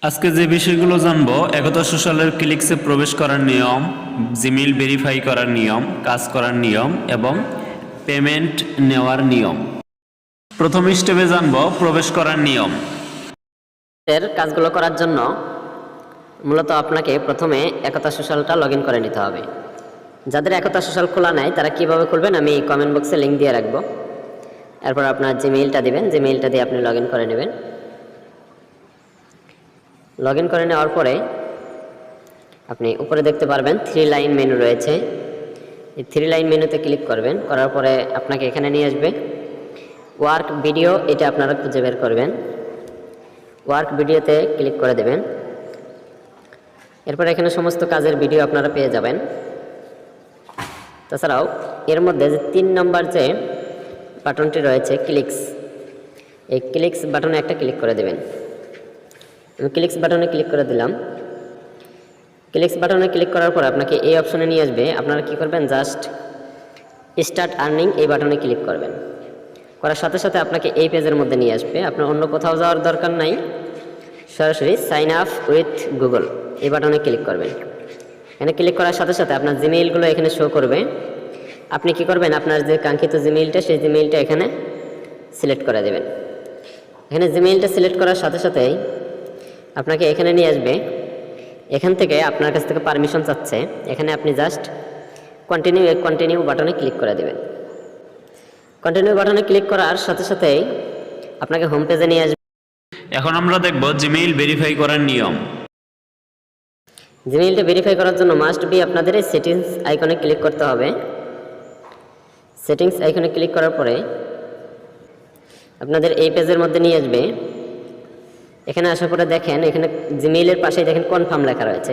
আজকে যে বিষয়গুলো জানবো, একতা সোশ্যালের ক্লিকসে প্রবেশ করার নিয়ম, জিমেইল ভেরিফাই করার নিয়ম, কাজ করার নিয়ম এবং পেমেন্ট নেওয়ার নিয়ম। প্রথম স্টেপে জানবো প্রবেশ করার নিয়ম। এর কাজগুলো করার জন্য মূলত আপনাকে প্রথমে একতা সোশ্যালটা লগ ইন করে নিতে হবে। যাদের একতা সোশ্যাল খোলা নাই তারা কিভাবে খুলবেন আমি কমেন্ট বক্সে লিঙ্ক দিয়ে রাখবো। এরপর আপনার জিমেইলটা দিবেন, জিমেইলটা দিয়ে আপনি লগ ইন করে নেবেন। লগ ইন করে নেওয়ার পরে আপনি উপরে দেখতে পারবেন 3 লাইন মেনু রয়েছে। এই 3 লাইন মেনুতে ক্লিক করবেন, করার পরে আপনাকে এখানে নিয়ে আসবে ওয়ার্ক ভিডিও, এটা আপনারা খুঁজে বের করবেন। ওয়ার্ক ভিডিওতে ক্লিক করে দেবেন। এরপর এখানে সমস্ত কাজের ভিডিও আপনারা পেয়ে যাবেন। তাছাড়াও এর মধ্যে যে 3 নম্বর যে বাটনটি রয়েছে ক্লিকস, এই ক্লিকস বাটনে একটা ক্লিক করে দেবেন। আমি ক্লিকস বাটনে ক্লিক করে দিলাম। ক্লিকস বাটনে ক্লিক করার পর আপনাকে এই অপশনে নিয়ে আসবে। আপনারা কি করবেন, জাস্ট স্টার্ট আর্নিং এই বাটনে ক্লিক করবেন। করার সাথে সাথে আপনাকে এই পেজের মধ্যে নিয়ে আসবে। আপনার অন্য কোথাও যাওয়ার দরকার নাই, সরাসরি সাইন আপ উইথ গুগল এই বাটনে ক্লিক করবেন। এখানে ক্লিক করার সাথে সাথে আপনার জিমেইলগুলো এখানে শো করবে। আপনি কি করবেন, আপনার যে কাঙ্ক্ষিত জিমেইলটা সেই জিমেইলটা এখানে সিলেক্ট করে দেবেন। এখানে জিমেইলটা সিলেক্ট করার সাথে সাথেই আপনাকে এখানে নিয়ে আসবে। এখান থেকে আপনার কাছ থেকে পারমিশন চাচ্ছে। এখানে আপনি জাস্ট কন্টিনিউ বাটনে ক্লিক করে দেবেন। কন্টিনিউ বাটনে ক্লিক করার সাথে সাথেই আপনাকে হোম পেজে নিয়ে আসবে। এখন আমরা দেখব জিমেইল ভেরিফাই করার নিয়ম। জিমেইলটা ভেরিফাই করার জন্য মাস্ট বি আপনাদের এই সেটিংস আইকনে ক্লিক করতে হবে। সেটিংস আইকনে ক্লিক করার পরে আপনাদের এই পেজের মধ্যে নিয়ে আসবে। এখানে আসার পরে দেখেন, এখানে জিমেইলের পাশেই দেখেন কনফার্ম লেখা রয়েছে।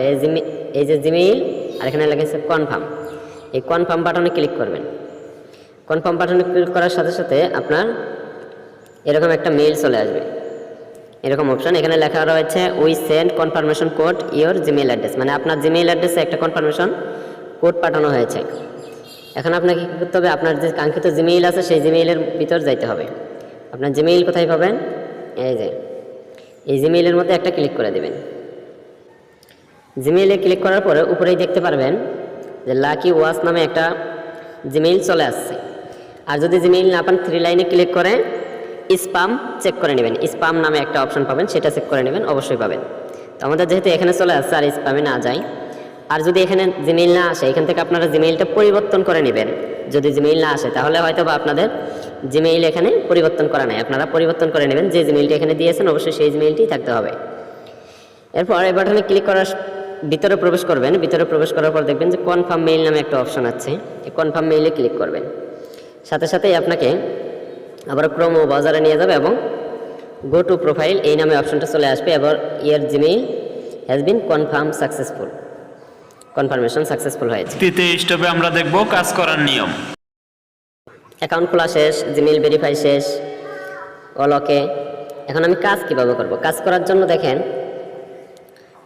এই যে জিমেইল আর এখানে লেখা আছে কনফার্ম। এই কনফার্ম বাটনে ক্লিক করবেন। কনফার্ম বাটনে ক্লিক করার সাথে সাথে আপনার এরকম একটা মেইল চলে আসবে, এরকম অপশন। এখানে লেখা রয়েছে we send confirmation code your Gmail address, মানে আপনার জিমেইল অ্যাড্রেসে একটা কনফার্মেশন কোড পাঠানো হয়েছে। এখন আপনাকে কী করতে হবে, আপনার যে কাঙ্ক্ষিত জিমেইল আছে সেই জিমেইলের ভিতর যাইতে হবে। আপনার জিমেইল কোথায় পাবেন, এই জিমেইলের মধ্যে একটা ক্লিক করে দেবেন। জিমেইলে ক্লিক করার পরে উপরেই দেখতে পারবেন যে লাকি ওয়াচ নামে একটা জিমেইল চলে আসছে। আর যদি জিমেইল না পান 3 লাইনে ক্লিক করে স্প্যাম চেক করে নেবেন। স্প্যাম নামে একটা অপশন পাবেন, সেটা চেক করে নেবেন, অবশ্যই পাবেন। তো আমাদের যেহেতু এখানে চলে আসছে আর স্প্যামে না যায়, আর যদি এখানে জিমেইল না আসে এখান থেকে আপনারা জিমেইলটা পরিবর্তন করে নেবেন। যদি জিমেইল না আসে তাহলে হয়তো বা আপনাদের জিমেইল এখানে পরিবর্তন করা নাই, আপনারা পরিবর্তন করে নেবেন। যে জিমেইলটা এখানে দিয়েছেন অবশ্যই সেই জিমেইলটি থাকতে হবে। এরপর এই বাটনে ক্লিক করার ভিতরে প্রবেশ করবেন। ভিতরে প্রবেশ করার পর দেখবেন যে কনফার্ম মেইল নামে একটা অপশন আছে। এই কনফার্ম মেইলে ক্লিক করবেন। সাথে সাথেই আপনাকে আবার ক্রোম ও ব্রাউজারে নিয়ে যাবে এবং গো টু প্রোফাইল এই নামে অপশনটা চলে আসবে। এবার your Gmail has been confirm successful, confirmation successful হয়েছে। তৃতীয় স্টেপে আমরা দেখব কাজ করার নিয়ম। অ্যাকাউন্ট খোলা শেষ, জিমেইল ভেরিফাই শেষ, অল ওকে। এখন আমি কাজ কিভাবে করব, কাজ করার জন্য দেখেন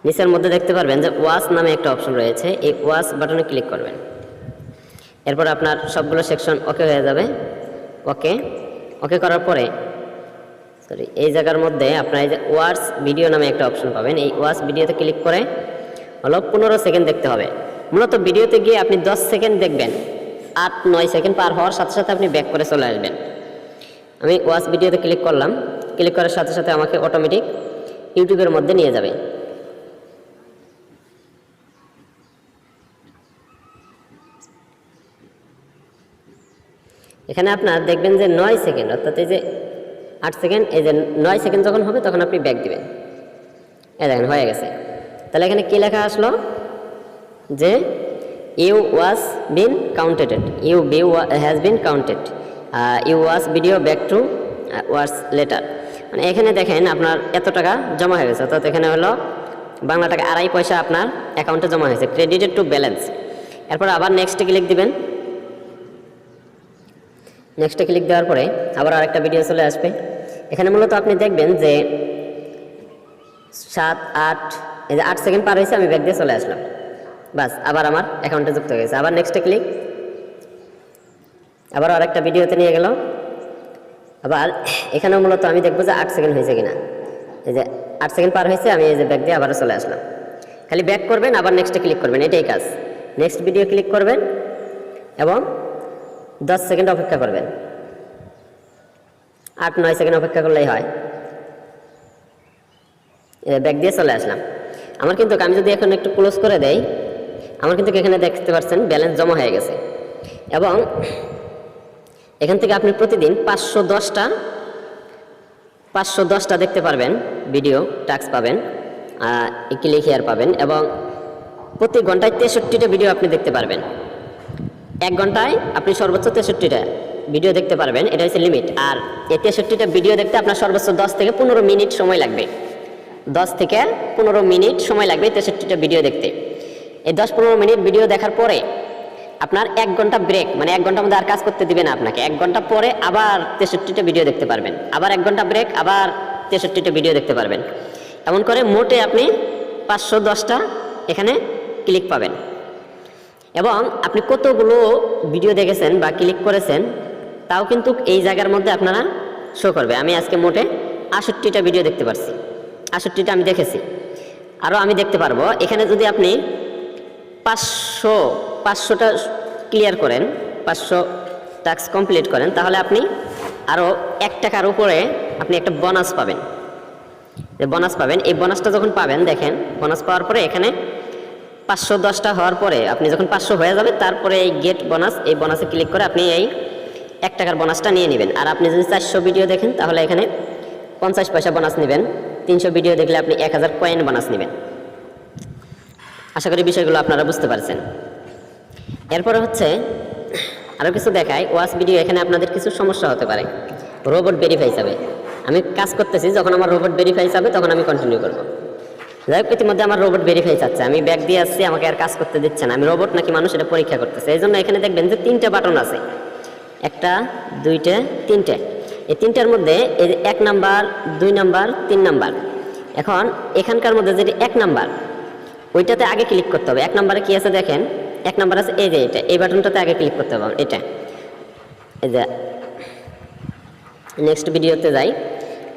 নিচের মধ্যে দেখতে পারবেন যে ওয়াচ নামে একটা অপশন রয়েছে। এই ওয়াচ বাটনে ক্লিক করবেন। এরপর আপনার সবগুলো সেকশন ওকে হয়ে যাবে। ওকে করার পরে এই জায়গার মধ্যে আপনার এই যে ওয়াচ ভিডিও নামে একটা অপশন পাবেন। এই ওয়াচ ভিডিওতে ক্লিক করে হলো 15 সেকেন্ড দেখতে হবে। মূলত ভিডিওতে গিয়ে আপনি 10 সেকেন্ড দেখবেন, 8-9 সেকেন্ড পার হওয়ার সাথে সাথে আপনি ব্যাক করে চলে আসবেন। আমি ওয়াচ ভিডিওতে ক্লিক করলাম। ক্লিক করার সাথে সাথে আমাকে অটোমেটিক ইউটিউবের মধ্যে নিয়ে যাবে। এখানে আপনার দেখবেন যে 9 সেকেন্ড, অর্থাৎ এই যে 8 সেকেন্ড, এই যে 9 সেকেন্ড যখন হবে তখন আপনি ব্যাক দিবেন। এই দেখেন হয়ে গেছে। তাহলে এখানে কী লেখা আসলো যে you was been counted, you has been counted, you watch video back to watch later. মানে এখানে দেখেন আপনার এত টাকা জমা হয়ে গেছে, অর্থাৎ এখানে হলো বাংলা টাকা 2.5 পয়সা আপনার অ্যাকাউন্টে জমা হয়েছে, ক্রেডিটেড টু ব্যালেন্স। এরপর আবার নেক্সটে ক্লিক দিবেন। নেক্সটে ক্লিক দেওয়ার পরে আবার আরেকটা ভিডিও চলে আসবে। এখানে মূলত আপনি দেখবেন যে 7-8 এই যে 8 সেকেন্ড পার হয়েছে, আমি ব্যাক দিয়ে চলে আসলাম। বাস, আবার আমার অ্যাকাউন্টে যুক্ত হয়ে গেছে। আবার নেক্সটে ক্লিক, আবার আরেকটা ভিডিওতে নিয়ে গেল। আবার এখানেও মূলত আমি দেখবো যে 8 সেকেন্ড হয়েছে কিনা। এই যে 8 সেকেন্ড পার হয়েছে, আমি এই যে ব্যাক দিয়ে আবারও চলে আসলাম। খালি ব্যাক করবেন, আবার নেক্সটে ক্লিক করবেন, এটাই কাজ। নেক্সট ভিডিও ক্লিক করবেন এবং 10 সেকেন্ড অপেক্ষা করবেন, 8-9 সেকেন্ড অপেক্ষা করলেই হয়। ব্যাক দিয়ে চলে আসলাম। আমার কিন্তু আমি যদি এখন একটু ক্লোজ করে দেই, আমার কিন্তু এখানে দেখতে পাচ্ছেন ব্যালেন্স জমা হয়ে গেছে। এবং এখান থেকে আপনি প্রতিদিন 510টা দেখতে পারবেন, ভিডিও টাস্ক পাবেন, ক্লিক হিয়ার পাবেন, এবং প্রতি ঘন্টায় 63টা ভিডিও আপনি দেখতে পারবেন। 1 ঘন্টায় আপনি সর্বোচ্চ 63টা ভিডিও দেখতে পারবেন, এটা হচ্ছে লিমিট। আর এই 63টা ভিডিও দেখতে আপনার সর্বোচ্চ 10 থেকে 15 মিনিট সময় লাগবে। 10 থেকে 15 মিনিট সময় লাগবে 63টা ভিডিও দেখতে। এই 10-15 মিনিট ভিডিও দেখার পরে আপনার 1 ঘন্টা ব্রেক, মানে 1 ঘন্টার মধ্যে আর কাজ করতে দিবে না আপনাকে। 1 ঘন্টা পরে আবার 63টা ভিডিও দেখতে পারবেন, আবার 1 ঘন্টা ব্রেক, আবার 63টা ভিডিও দেখতে পারবেন। এমন করে মোটে আপনি 510টা এখানে ক্লিক পাবেন। এবং আপনি কতগুলো ভিডিও দেখেছেন বা ক্লিক করেছেন তাও কিন্তু এই জায়গার মধ্যে আপনারা শো করবে। আমি আজকে মোটে 68টা ভিডিও দেখতে পারছি, 68টা আমি দেখেছি, আরও আমি দেখতে পারবো। এখানে যদি আপনি 500টা ক্লিয়ার করেন, 500 টাস্ক কমপ্লিট করেন, তাহলে আপনি আরও 1 টাকার উপরে আপনি একটা বোনাস পাবেন। বোনাস পাবেন, এই বোনাসটা যখন পাবেন, দেখেন বোনাস পাওয়ার পরে এখানে 510টা হওয়ার পরে আপনি যখন 500 হয়ে যাবে, তারপরে এই গেট বোনাস, এই বোনাসে ক্লিক করে আপনি এই 1 টাকার বোনাসটা নিয়ে নেবেন। আর আপনি যদি 400 ভিডিও দেখেন তাহলে এখানে 50 পয়সা বোনাস নেবেন। 300 ভিডিও দেখলে আপনি 1000 কয়েন বোনাস নেবেন। আশা করি বিষয়গুলো আপনারা বুঝতে পারছেন। এরপরে হচ্ছে আরও কিছু দেখায়, ওয়াচ ভিডিও। এখানে আপনাদের কিছু সমস্যা হতে পারে, রোবট ভেরিফাই যাবে। আমি কাজ করতেছি, যখন আমার রোবট ভেরিফাই যাবে তখন আমি কন্টিনিউ করবো। যাই হোক, ইতিমধ্যে আমার রোবট ভেরিফাই চাচ্ছে, আমি ব্যাক দিয়ে আসছি, আমাকে আর কাজ করতে দিচ্ছে না। আমি রোবট নাকি মানুষ এটা পরীক্ষা করতেছে। এই জন্য এখানে দেখবেন যে 3টে বাটন আছে, 1টা 2টে 3টে। এই 3টার মধ্যে এই 1 নাম্বার, 2 নাম্বার, 3 নাম্বার। এখন এখানকার মধ্যে যেটি 1 নাম্বার, ওইটাতে আগে ক্লিক করতে হবে। 1 নাম্বারে কি আছে দেখেন, 1 নাম্বার আছে এই যে এটা, এই বাটনটাতে আগে ক্লিক করতে হবে। এটা এই যে নেক্সট ভিডিওতে যাই,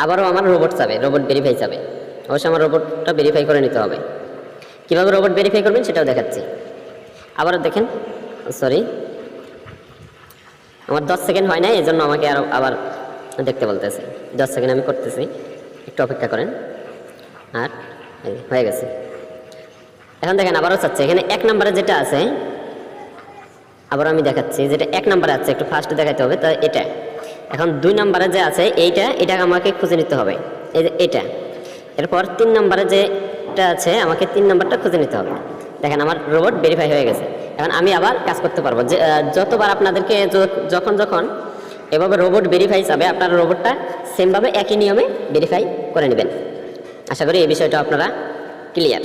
আবারও আমার রোবট যাবে, রোবট ভেরিফাই যাবে। অবশ্যই আমার রোবটটা ভেরিফাই করে নিতে হবে। কীভাবে রোবট ভেরিফাই করবেন সেটাও দেখাচ্ছি। আবারও দেখেন, সরি আমার 10 সেকেন্ড হয় না, এই জন্য আমাকে আরও আবার দেখতে বলতেছে। 10 সেকেন্ড আমি করতেছি, একটু অপেক্ষা করেন। আর হয়ে গেছে। এখন দেখেন আবারও চাচ্ছে, এখানে 1 নাম্বারে যেটা আছে, আবারও আমি দেখাচ্ছি, যেটা 1 নাম্বারে আছে একটু ফার্স্ট দেখাতে হবে, তাই এটা। এখন 2 নাম্বারে যে আছে এটা আমাকে খুঁজে নিতে হবে, এই যে এটা। এরপর 3 নাম্বারে যেটা আছে, আমাকে 3 নাম্বারটা খুঁজে নিতে হবে। দেখেন আমার রোবট ভেরিফাই হয়ে গেছে। এখন আমি আবার কাজ করতে পারবো। যে যতবার আপনাদেরকে যখন এভাবে রোবট ভেরিফাই যাবে, আপনার রোবটটা সেমভাবে একই নিয়মে ভেরিফাই করে নেবেন। আশা করি এই বিষয়টা আপনারা ক্লিয়ার।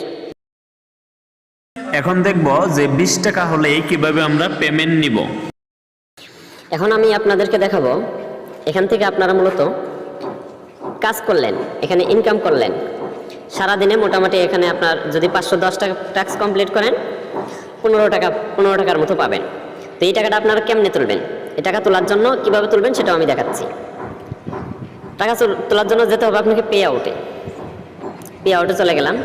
এখন দেখব যে 20 টাকা হলেই কিভাবে আমরা পেমেন্ট নিব। এখন আমি আপনাদেরকে দেখাবো, এখান থেকে আপনারা মূলত কাজ করলেন, এখানে ইনকাম করলেন। সারাদিনে মোটামুটি এখানে আপনার যদি 510 টাকা টাস্ক কমপ্লিট করেন, 15 টাকার মতো পাবেন। তো এই টাকাটা আপনারা কেমনে তুলবেন, এই টাকা তোলার জন্য কিভাবে তুলবেন সেটাও আমি দেখাচ্ছি। টাকা তোলার জন্য যেতে হবে আপনাকে পে আউটে চলে গেলাম।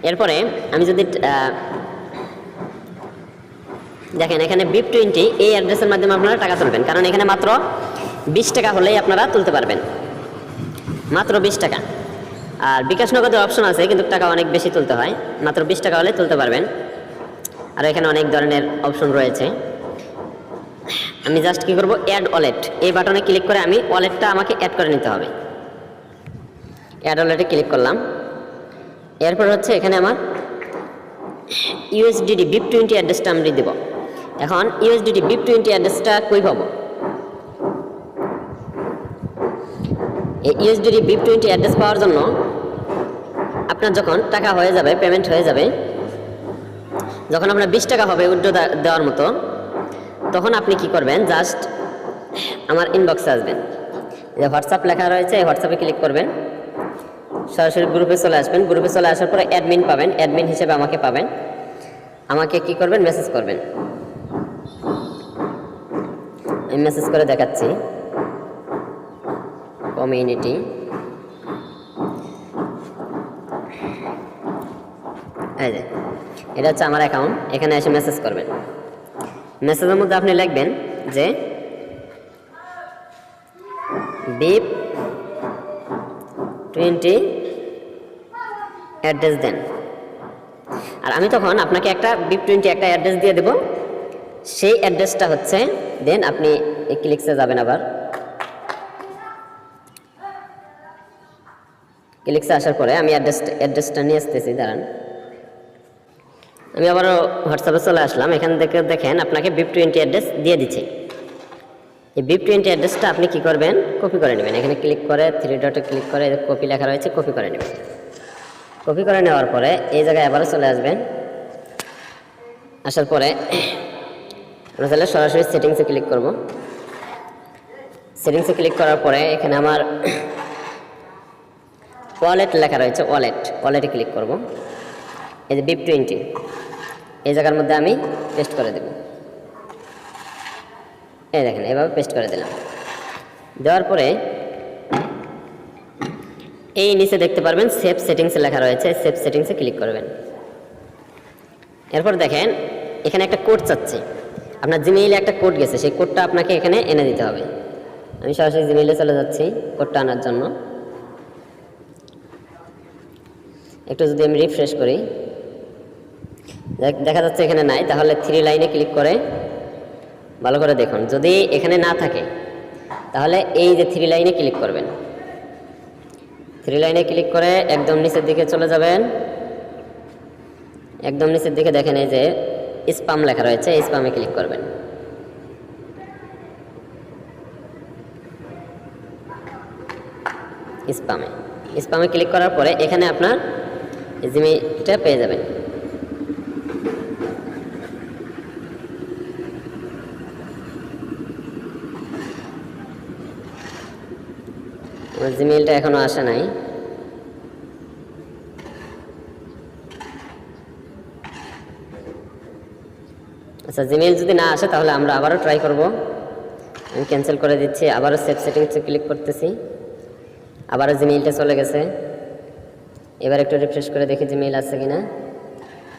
এরপরে আমি যদি দেখেন এখানে BIP20 এই অ্যাড্রেসের মাধ্যমে আপনারা টাকা তুলবেন, কারণ এখানে মাত্র 20 টাকা হলেই আপনারা তুলতে পারবেন, মাত্র 20 টাকা। আর বিকাশ নগদের অপশন আছে, কিন্তু টাকা অনেক বেশি তুলতে হয়। মাত্র 20 টাকা হলে তুলতে পারবেন। আর এখানে অনেক ধরনের অপশন রয়েছে। আমি জাস্ট কি করব, অ্যাড ওয়ালেট, এই বাটনে ক্লিক করে আমি ওয়ালেটটা আমাকে অ্যাড করে নিতে হবে। অ্যাড ওয়ালেটে ক্লিক করলাম। এরপর হচ্ছে এখানে আমার USDT BIP20 অ্যাড্রেসটা আমি দেব। এখন USDT BIP20 অ্যাড্রেসটা কই পাবো? এই USDT BIP20 অ্যাড্রেস পাওয়ার জন্য আপনার যখন টাকা হয়ে যাবে, পেমেন্ট হয়ে যাবে, যখন আপনার 20 টাকা হবে উইথড্র দেওয়ার মতো, তখন আপনি কি করবেন, জাস্ট আমার ইনবক্সে আসবেন। যে হোয়াটসঅ্যাপ লেখা রয়েছে, এই হোয়াটসঅ্যাপে ক্লিক করবেন, সরাসরি গ্রুপে চলে আসবেন। গ্রুপে চলে আসার পরে অ্যাডমিন পাবেন, অ্যাডমিন হিসেবে আমাকে পাবেন। আমাকে কি করবেন, মেসেজ করবেন। আমি মেসেজ করে দেখাচ্ছি, কমিউনিটি এই যে এটা হচ্ছে আমার অ্যাকাউন্ট, এখানে এসে মেসেজ করবেন। মেসেজের মধ্যে আপনি লিখবেন যে BIP 20 অ্যাড্রেস দেন। আর আমি তখন আপনাকে একটা BIP 20 একটা অ্যাড্রেস দিয়ে দেব, সেই অ্যাড্রেসটা হচ্ছে দেন আপনি এই ক্লিক্সে যাবেন, আবার ক্লিক্সে আসার পরে আমি অ্যাড্রেসটা নিয়ে আসতেছি, দাঁড়ান। আমি আবারও হোয়াটসঅ্যাপে চলে আসলাম, এখান থেকে দেখেন আপনাকে BIP 20 অ্যাড্রেস দিয়ে দিচ্ছে। এই BIP 20 অ্যাড্রেসটা আপনি কি করবেন, কপি করে নেবেন। এখানে ক্লিক করে 3 ডটে ক্লিক করে কপি লেখা রয়েছে, কপি করে নেবেন। কপি করে নেওয়ার পরে এই জায়গায় আবারও চলে আসবেন। আসার পরে আমরা তাহলে সরাসরি সেটিংসে ক্লিক করব। সেটিংসে ক্লিক করার পরে এখানে আমার ওয়ালেট লেখা রয়েছে, ওয়ালেটে ক্লিক করব। এই যে BIP 20 এই জায়গার মধ্যে আমি পেস্ট করে দেব। এই দেখেন এভাবে পেস্ট করে দিলাম। দেওয়ার পরে এই নিচে দেখতে পারবেন সেভ সেটিংসে লেখা রয়েছে, সেভ সেটিংসে ক্লিক করবেন। এরপর দেখেন এখানে একটা কোড চাচ্ছে, আপনার জিমেইলে একটা কোড গেছে, সেই কোডটা আপনাকে এখানে এনে দিতে হবে। আমি সরাসরি জিমেইলে চলে যাচ্ছি কোডটা আনার জন্য। একটু যদি আমি রিফ্রেশ করি, দেখা যাচ্ছে এখানে নাই, তাহলে 3 লাইনে ক্লিক করে ভালো করে দেখুন। যদি এখানে না থাকে তাহলে এই যে 3 লাইনে ক্লিক করবেন। 3 লাইনে ক্লিক করে একদম নিচের দিকে চলে যাবেন। একদম নিচের দিকে দেখেন এই যে স্প্যাম লেখা রয়েছে, এই স্প্যামে ক্লিক করবেন। স্প্যামে ক্লিক করার পরে এখানে আপনার জিমেইলটা পেয়ে যাবেন। আমার জিমেইলটা এখনো আসে নাই। আচ্ছা, জিমেইল যদি না আসে তাহলে আমরা আবারও ট্রাই করব। আমি ক্যান্সেল করে দিচ্ছি, আবারও সেভ সেটিংসে ক্লিক করতেছি, আবারও জিমেইলটা চলে গেছে। এবার একটু রিফ্রেশ করে দেখি জিমেইল আছে কিনা।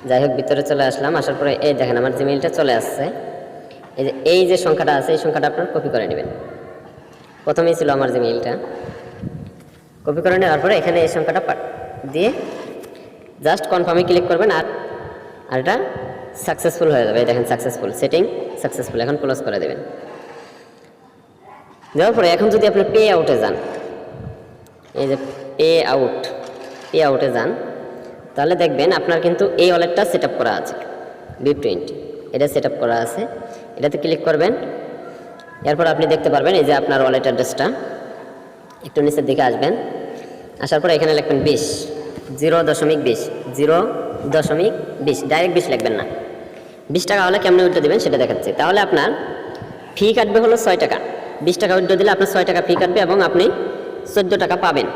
যাই হোক, ভিতরে চলে আসলাম। আসার পরে এই দেখেন আমার জিমেইলটা চলে আসছে। এই যে সংখ্যাটা আছে, এই সংখ্যাটা আপনার কপি করে নেবেন। প্রথমেই ছিল আমার জিমেইলটা, কপি করে নেওয়ার পরে এখানে এই সংখ্যাটা দিয়ে জাস্ট কনফার্মে ক্লিক করবেন। আর এটা সাকসেসফুল হয়ে যাবে। দেখেন সাকসেসফুল, সেটিং সাকসেসফুল। এখন ক্লোজ করে দেবেন। দেওয়ার পরে এখন যদি আপনি পে আউটে যান, এই যে পে আউটে যান, তাহলে দেখবেন আপনার কিন্তু এই ওয়ালেটটা সেট করা আছে, BIP 20 এটা সেট করা আছে। এটাতে ক্লিক করবেন। এরপর আপনি দেখতে পারবেন এই যে আপনার ওয়ালেট অ্যাড্রেসটা। একটু নিচের দিকে আসবেন, আসার পরে এখানে লিখবেন 0.20 ডাইরেক্ট 20 লিখবেন না। 20 টাকা হলে কেমনে উইথড্র দেবেন সেটা দেখাচ্ছি। তাহলে আপনার ফি কাটবে হলো 6 টাকা। 20 টাকা উইথড্র দিলে আপনার 6 টাকা ফি কাটবে এবং আপনি 14 টাকা পাবেন।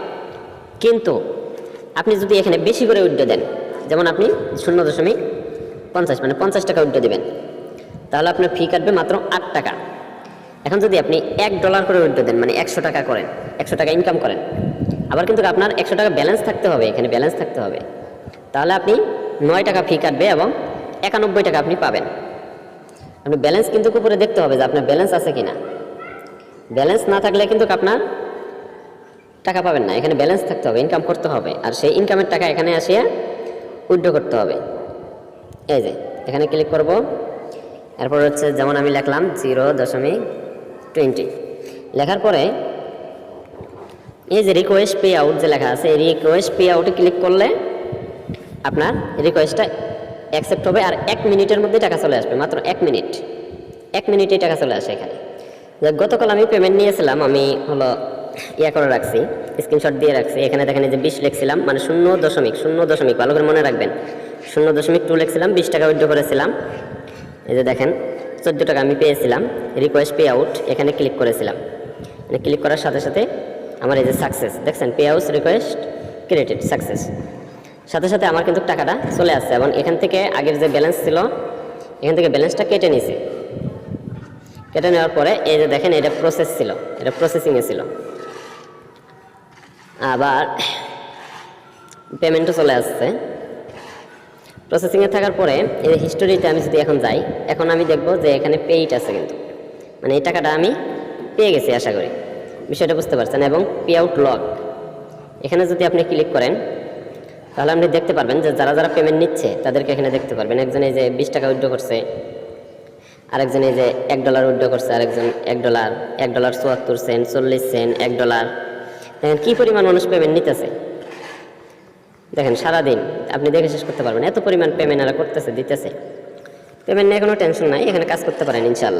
কিন্তু আপনি যদি এখানে বেশি করে উইথড্র দেন, যেমন আপনি 0.50 মানে 50 টাকা উইথড্র দেবেন, তাহলে আপনার ফি কাটবে মাত্র 8 টাকা। এখন যদি আপনি $1 করে উইথড্র দেন, মানে 100 টাকা করেন, 100 টাকা ইনকাম করেন, আবার কিন্তু আপনার 100 টাকা ব্যালেন্স থাকতে হবে, এখানে ব্যালেন্স থাকতে হবে, তাহলে আপনি 9 টাকা ফি কাটবে এবং 91 টাকা আপনি পাবেন। আপনি ব্যালেন্স কিন্তু উপরে দেখতে হবে যে আপনার ব্যালেন্স আছে কিনা। ব্যালেন্স না থাকলে কিন্তু আপনার টাকা পাবেন না। এখানে ব্যালেন্স থাকতে হবে, ইনকাম করতে হবে, আর সেই ইনকামের টাকা এখানে আসিয়া উইথড্র করতে হবে। এই যে এখানে ক্লিক করব। এরপর হচ্ছে যেমন আমি লিখলাম 0.20 লেখার পরে এই যে রিকোয়েস্ট পে আউট যে লেখা আছে, এই রিকোয়েস্ট পে আউটে ক্লিক করলে আপনার রিকোয়েস্টটা অ্যাকসেপ্ট হবে আর 1 মিনিটের মধ্যে টাকা চলে আসবে। মাত্র 1 মিনিটেই টাকা চলে আসে এখানে। গতকাল আমি পেমেন্ট নিয়েছিলাম, আমি হলো করে রাখছি, স্ক্রিনশট দিয়ে রাখছি। এখানে দেখেন যে 20 লিখছিলাম, মানে 0.0 ভালো করে মনে রাখবেন, 0.2 লিখছিলাম, 20 টাকা উইথড্র করেছিলাম। এই যে দেখেন 14 টাকা আমি পেয়েছিলাম। রিকোয়েস্ট পে আউট এখানে ক্লিক করেছিলাম। মানে ক্লিক করার সাথে সাথে আমার এই যে সাকসেস দেখছেন, pay out request created success, সাথে সাথে আমার কিন্তু টাকাটা চলে আসছে। এবং এখান থেকে আগের যে ব্যালেন্স ছিল, এখান থেকে ব্যালেন্সটা কেটে নিয়েছে। কেটে নেওয়ার পরে এই যে দেখেন এটা প্রসেস ছিল, এটা প্রসেসিংয়ে ছিল, আবার পেমেন্টও চলে আসছে। প্রসেসিংয়ে থাকার পরে এই হিস্টোরিতে আমি যদি এখন যাই, এখন আমি দেখব যে এখানে পেইড আছে, কিন্তু মানে এই টাকাটা আমি পেয়ে গেছি আশা করি। বিষয়টা বুঝতে পারছেন। এবং পে আউট লগ, এখানে যদি আপনি ক্লিক করেন তাহলে আপনি দেখতে পারবেন যে যারা যারা পেমেন্ট নিচ্ছে তাদেরকে এখানে দেখতে পারবেন। একজন এই যে 20 টাকা উইথড্র করছে, আরেকজন এই যে $1 উইথড্র করছে, আরেকজন $1, $1.74, 40 সেন্ট, $1। দেখেন কি পরিমাণ মানুষ পেমেন্ট নিতেছে। দেখেন সারাদিন আপনি দেখে শেষ করতে পারবেন, এত পরিমাণ পেমেন্ট এরা করতেছে, দিতেছে। পেমেন্ট নিয়ে কোনো টেনশন নাই, এখানে কাজ করতে পারেন ইনশাআল্লাহ।